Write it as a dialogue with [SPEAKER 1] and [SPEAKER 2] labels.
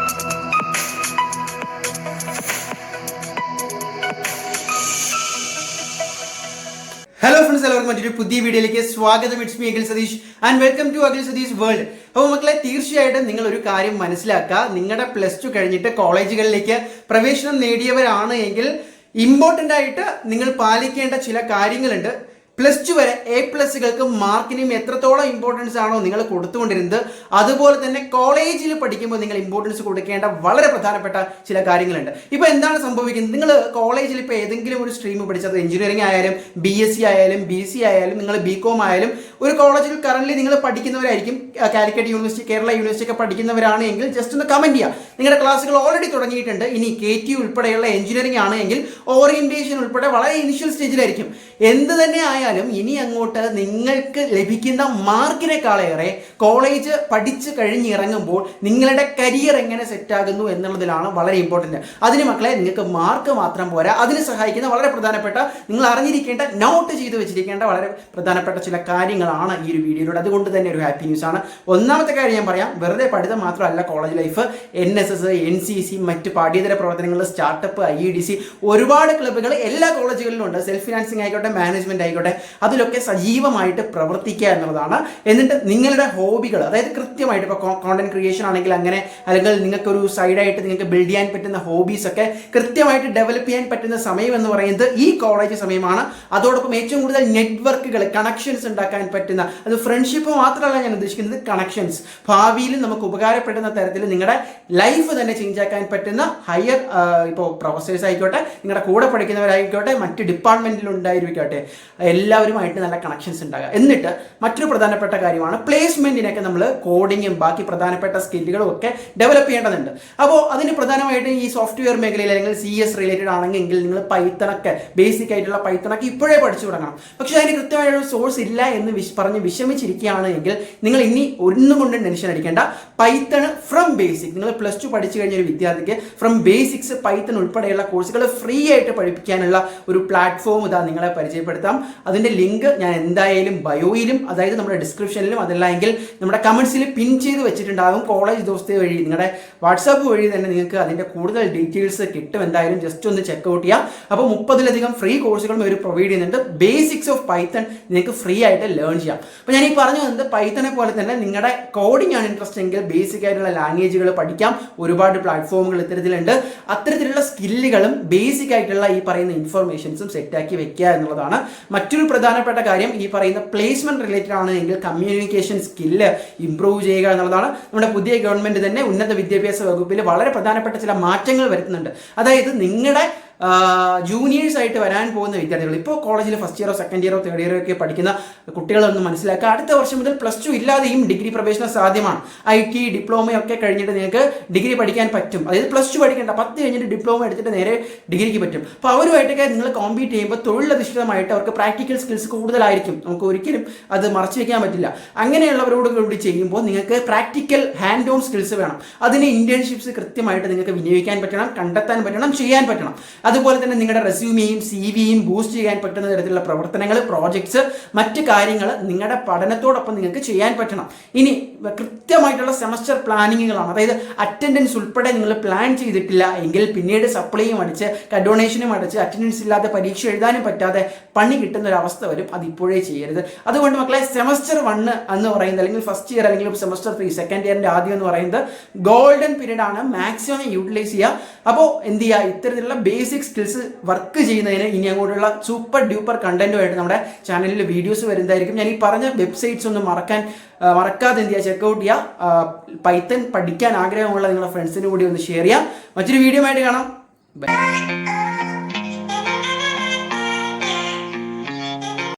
[SPEAKER 1] Hello friends, എല്ലാവർക്കും മറ്റൊരു പുതിയ വീഡിയോയിലേക്ക് സ്വാഗതം. It's me Akhil Satheesh and welcome to Akhil Satheesh world. അപ്പോൾ മക്കളെ, തീർച്ചയായിട്ടും നിങ്ങൾ ഒരു കാര്യം മനസ്സിലാക്കുക. നിങ്ങളുടെ +2 കഴിഞ്ഞിട്ട് കോളേജുകളിലേക്ക് പ്രവേശനം നേടിയവരാണ് എങ്കിൽ ഇമ്പോർട്ടൻ്റ് ആയിട്ട് നിങ്ങൾ പാലിക്കേണ്ട ചില കാര്യങ്ങളുണ്ട്. +2 വരെ A+കൾക്ക് മാർക്കിനും എത്രത്തോളം ഇമ്പോർട്ടൻസ് ആണോ നിങ്ങൾ കൊടുത്തുകൊണ്ടിരുന്നത്, അതുപോലെ തന്നെ കോളേജിൽ പഠിക്കുമ്പോൾ നിങ്ങൾ ഇമ്പോർട്ടൻസ് കൊടുക്കേണ്ട വളരെ പ്രധാനപ്പെട്ട ചില കാര്യങ്ങളുണ്ട്. ഇപ്പോൾ എന്താണ് സംഭവിക്കുന്നത്? നിങ്ങൾ കോളേജിൽ ഇപ്പോൾ ഏതെങ്കിലും ഒരു സ്ട്രീം പഠിച്ചത് എഞ്ചിനീയറിംഗ് ആയാലും BSc ആയാലും BC ആയാലും നിങ്ങൾ BCom ആയാലും ഒരു കോളേജിൽ കറന്റ് നിങ്ങൾ പഠിക്കുന്നവരായിരിക്കും. കാലിക്കറ്റ് യൂണിവേഴ്സിറ്റി, കേരള യൂണിവേഴ്സിറ്റി ഒക്കെ പഠിക്കുന്നവരാണ് എങ്കിൽ ജസ്റ്റ് ഒന്ന് കമന്റ് ചെയ്യുക. നിങ്ങളുടെ ക്ലാസ്സുകൾ ഓൾറെഡി തുടങ്ങിയിട്ടുണ്ട്. ഇനി KT ഉൾപ്പെടെയുള്ള എഞ്ചിനീയറിംഗ് ആണ് എങ്കിൽ ഓറിയന്റേഷൻ ഉൾപ്പെടെ വളരെ ഇനിഷ്യൽ സ്റ്റേജിലായിരിക്കും. എന്ത് തന്നെ ആയാലും ഇനി അങ്ങോട്ട് നിങ്ങൾക്ക് ലഭിക്കുന്ന മാർക്കിനേക്കാളേറെ കോളേജ് പഠിച്ചു കഴിഞ്ഞിറങ്ങുമ്പോൾ നിങ്ങളുടെ കരിയർ എങ്ങനെ സെറ്റ് ആകുന്നു എന്നുള്ളതിലാണ് വളരെ ഇമ്പോർട്ടൻ്റ്. അതിന് മക്കളെ, നിങ്ങൾക്ക് മാർക്ക് മാത്രം പോരാ, അതിന് സഹായിക്കുന്ന വളരെ പ്രധാനപ്പെട്ട, നിങ്ങൾ അറിഞ്ഞിരിക്കേണ്ട, നോട്ട് ചെയ്ത് വെച്ചിരിക്കേണ്ട വളരെ പ്രധാനപ്പെട്ട ചില കാര്യങ്ങളാണ് ഈ ഒരു വീഡിയോയിലൂടെ. അതുകൊണ്ട് തന്നെ ഒരു ഹാപ്പി ന്യൂസ് ആണ്. ഒന്നാമത്തെ കാര്യം ഞാൻ പറയാം, വെറുതെ പഠിത്തം മാത്രമല്ല കോളേജ് ലൈഫ്. NSS, NCC, മറ്റ് പാഠ്യേതര പ്രവർത്തനങ്ങൾ, സ്റ്റാർട്ടപ്പ്, IEDC, ഒരുപാട് ക്ലബ്ബുകൾ എല്ലാ കോളേജുകളിലും ഉണ്ട്. സെൽഫ് ഫിനാൻസിങ് ആയിക്കോട്ടെ, മാനേജ്മെന്റ് ആയിക്കോട്ടെ, അതിലൊക്കെ സജീവമായിട്ട് പ്രവർത്തിക്കുക എന്നുള്ളതാണ്. എന്നിട്ട് നിങ്ങളുടെ ഹോബികൾ, അതായത് കൃത്യമായിട്ട് ഇപ്പോൾ കോണ്ടന്റ് ക്രിയേഷൻ ആണെങ്കിൽ അങ്ങനെ, അല്ലെങ്കിൽ നിങ്ങൾക്കൊരു സൈഡായിട്ട് നിങ്ങൾക്ക് ബിൽഡ് ചെയ്യാൻ പറ്റുന്ന ഹോബീസ് ഒക്കെ കൃത്യമായിട്ട് ഡെവലപ്പ് ചെയ്യാൻ പറ്റുന്ന സമയം എന്ന് പറയുന്നത് ഈ കോളേജ് സമയമാണ്. അതോടൊപ്പം ഏറ്റവും കൂടുതൽ നെറ്റ്വർക്കുകൾ, കണക്ഷൻസ് ഉണ്ടാക്കാൻ പറ്റുന്ന, അത് ഫ്രണ്ട്ഷിപ്പ് മാത്രമല്ല ഞാൻ ഉദ്ദേശിക്കുന്നത്, കണക്ഷൻസ്, ഭാവിയിൽ നമുക്ക് ഉപകാരപ്പെടുന്ന തരത്തിൽ നിങ്ങളുടെ ലൈഫ് തന്നെ ചേഞ്ച് ആക്കാൻ പറ്റുന്ന ഹയർ, ഇപ്പോൾ പ്രൊഫസേഴ്സ് ആയിക്കോട്ടെ, നിങ്ങളുടെ കൂടെ പഠിക്കുന്നവരായിക്കോട്ടെ, മറ്റ് ഡിപ്പാർട്ട്മെന്റിൽ ഉണ്ടായിരിക്കട്ടെ, എല്ലാവരുമായിട്ട് നല്ല കണക്ഷൻസ് ഉണ്ടാകുക. എന്നിട്ട് മറ്റൊരു പ്രധാനപ്പെട്ട കാര്യമാണ് പ്ലേസ്മെന്റിനൊക്കെ നമ്മൾ കോഡിങ്ങും ബാക്കി പ്രധാനപ്പെട്ട സ്കില്ലുകളും ഒക്കെ ഡെവലപ്പ് ചെയ്യേണ്ടതുണ്ട്. അപ്പോൾ അതിന് പ്രധാനമായിട്ടും ഈ സോഫ്റ്റ്വെയർ മേഖലയിൽ അല്ലെങ്കിൽ CS റിലേറ്റഡ് ആണെങ്കിൽ നിങ്ങൾ പൈത്തണൊക്കെ, ബേസിക് ആയിട്ടുള്ള പൈത്തണൊക്കെ ഇപ്പോഴേ പഠിച്ചു തുടങ്ങണം. പക്ഷേ അതിന് കൃത്യമായൊരു സോഴ്സ് ഇല്ല എന്ന് പറഞ്ഞ് വിഷമിച്ചിരിക്കുകയാണ് എങ്കിൽ നിങ്ങൾ ഇനി ഒന്നും കൊണ്ടും ടെൻഷൻ അടിക്കേണ്ട. പൈത്തൺ ഫ്രം ബേസിക്, നിങ്ങൾ +2 പഠിച്ചു കഴിഞ്ഞ ഒരു വിദ്യാർത്ഥിക്ക് ഫ്രം ബേസിക്സ് പൈത്തൺ ഉൾപ്പെടെയുള്ള കോഴ്സുകൾ ഫ്രീ ആയിട്ട് പഠിപ്പിക്കാനുള്ള ഒരു പ്ലാറ്റ്ഫോം ഇതാ നിങ്ങളെ പരിചയപ്പെടുത്താം. അതിൻ്റെ ലിങ്ക് ഞാൻ എന്തായാലും ബയോയിലും, അതായത് നമ്മുടെ ഡിസ്ക്രിപ്ഷനിലും, അതല്ലെങ്കിൽ നമ്മുടെ കമൻസിൽ പിൻ ചെയ്ത് വെച്ചിട്ടുണ്ടാകും. കോളേജ് ദോസ്തേ വഴി, നിങ്ങളുടെ വാട്സാപ്പ് വഴി തന്നെ നിങ്ങൾക്ക് അതിൻ്റെ കൂടുതൽ ഡീറ്റെയിൽസ് കിട്ടും. എന്തായാലും ജസ്റ്റ് ഒന്ന് ചെക്കൗട്ട് ചെയ്യാം. അപ്പോൾ 30ലധികം ഫ്രീ കോഴ്സുകളും അവർ പ്രൊവൈഡ് ചെയ്യുന്നുണ്ട്. ബേസിക്സ് ഓഫ് പൈത്തൺ നിങ്ങൾക്ക് ഫ്രീ ആയിട്ട് ലേൺ ചെയ്യാം. അപ്പോൾ ഞാൻ ഈ പറഞ്ഞു വന്നത്, പൈത്തനെ പോലെ തന്നെ നിങ്ങളുടെ കോഡിംഗ് ആണ് ഇൻട്രസ്റ്റ് എങ്കിൽ ബേസിക് ആയിട്ടുള്ള ലാംഗ്വേജുകൾ പഠിക്കാം. ഒരുപാട് പ്ലാറ്റ്ഫോമുകൾ ഇത്തരത്തിലുണ്ട്. അത്തരത്തിലുള്ള സ്കില്ലുകളും ബേസിക് ആയിട്ടുള്ള ഈ പറയുന്ന ഇൻഫർമേഷൻസും സെറ്റാക്കി വെക്കുക എന്നുള്ളതാണ്. മറ്റൊരു പ്രധാനപ്പെട്ട കാര്യം, ഈ പറയുന്ന പ്ലേസ്മെന്റ് റിലേറ്റഡ് ആണ് എങ്കിൽ കമ്മ്യൂണിക്കേഷൻ സ്കില്ല് ഇംപ്രൂവ് ചെയ്യുക എന്നുള്ളതാണ്. നമ്മുടെ പുതിയ ഗവൺമെന്റ് തന്നെ ഉന്നത വിദ്യാഭ്യാസ വകുപ്പിൽ വളരെ പ്രധാനപ്പെട്ട ചില മാറ്റങ്ങൾ വരുത്തുന്നുണ്ട്. അതായത് നിങ്ങളുടെ ജൂനിയേഴ്സ് ആയിട്ട് വരാൻ പോകുന്ന വിദ്യാർത്ഥികൾ, ഇപ്പോൾ കോളേജിൽ ഫസ്റ്റ് ഇയറോ സെക്കൻഡ് ഇയറോ തേർഡ് ഇയറോ ഒക്കെ പഠിക്കുന്ന കുട്ടികളൊന്നും മനസ്സിലാക്കുക, അടുത്ത വർഷം മുതൽ +2 ഇല്ലാതെയും ഡിഗ്രി പ്രവേശനം സാധ്യമാണ്. IT, ഡിപ്ലോമയൊക്കെ കഴിഞ്ഞിട്ട് നിങ്ങൾക്ക് ഡിഗ്രി പഠിക്കാൻ പറ്റും. അതായത് +2 പഠിക്കേണ്ട, 10 കഴിഞ്ഞിട്ട് ഡിപ്ലോമ എടുത്തിട്ട് നേരെ ഡിഗ്രിക്ക് പറ്റും. അപ്പോൾ അവരുമായിട്ടൊക്കെ നിങ്ങൾ കോമ്പീറ്റ് ചെയ്യുമ്പോൾ തൊഴിലധിഷ്ഠിതമായിട്ട് അവർക്ക് പ്രാക്ടിക്കൽ സ്കിൽസ് കൂടുതലായിരിക്കും. നമുക്ക് ഒരിക്കലും അത് മറച്ചു വെക്കാൻ പറ്റില്ല. അങ്ങനെയുള്ളവരോട് കൂടി ചെയ്യുമ്പോൾ നിങ്ങൾക്ക് പ്രാക്ടിക്കൽ ഹാൻഡ് ഓൺ സ്കിൽസ് വേണം. അതിന് ഇന്റേൺഷിപ്സ് കൃത്യമായിട്ട് നിങ്ങൾക്ക് വിനിയോഗിക്കാൻ പറ്റണം, കണ്ടെത്താൻ പറ്റണം, ചെയ്യാൻ പറ്റണം. അതുപോലെ തന്നെ നിങ്ങളുടെ റെസ്യൂമെയും CVയും ബൂസ്റ്റ് ചെയ്യാൻ പറ്റുന്ന തരത്തിലുള്ള പ്രവർത്തനങ്ങൾ, പ്രോജക്ട്സ്, മറ്റ് കാര്യങ്ങൾ നിങ്ങളുടെ പഠനത്തോടൊപ്പം നിങ്ങൾക്ക് ചെയ്യാൻ പറ്റണം. ഇനി കൃത്യമായിട്ടുള്ള സെമസ്റ്റർ പ്ലാനിങ്ങുകളാണ്. അതായത് അറ്റൻഡൻസ് ഉൾപ്പെടെ നിങ്ങൾ പ്ലാൻ ചെയ്തിട്ടില്ല എങ്കിൽ പിന്നീട് സപ്ലൈയും അടിച്ച് ഡൊണേഷനും അടച്ച് അറ്റൻഡൻസ് ഇല്ലാതെ പരീക്ഷ എഴുതാനും പറ്റാതെ പണി കിട്ടുന്ന ഒരു അവസ്ഥ വരും. അത് ഇപ്പോഴേ ചെയ്യരുത്. അതുകൊണ്ട് മക്കളെ, സെമസ്റ്റർ 1 എന്ന് പറയുന്നത്, അല്ലെങ്കിൽ ഫസ്റ്റ് ഇയർ അല്ലെങ്കിൽ സെമസ്റ്റർ 3 സെക്കൻഡ് ഇയറിന്റെ ആദ്യം എന്ന് പറയുന്നത് ഗോൾഡൻ പീരീഡ് ആണ്. മാക്സിമം യൂട്ടിലൈസ് ചെയ്യുക. അപ്പോൾ എന്ത് ചെയ്യുക, ഇത്തരത്തിലുള്ള ബേസിക് സ്കിൽസ് വർക്ക് ചെയ്യുന്നതിന് ഇനി അങ്ങോട്ടുള്ള സൂപ്പർ ഡ്യൂപ്പർ കണ്ടന്റുമായിട്ട് നമ്മുടെ ചാനലിൽ വീഡിയോസ് വരുന്നതായിരിക്കും. ഞാൻ ഈ പറഞ്ഞ വെബ്സൈറ്റ്സ് ഒന്നും മറക്കാതെ എന്ത് ചെയ്യുക, ചെക്കൗട്ട് ചെയ്യുക. പൈത്തൺ പഠിക്കാൻ ആഗ്രഹമുള്ള നിങ്ങളുടെ ഫ്രണ്ട്സിന് കൂടി ഒന്ന് ഷെയർ ചെയ്യുക. മറ്റൊരു വീഡിയോ ആയിട്ട് കാണാം. ബൈ.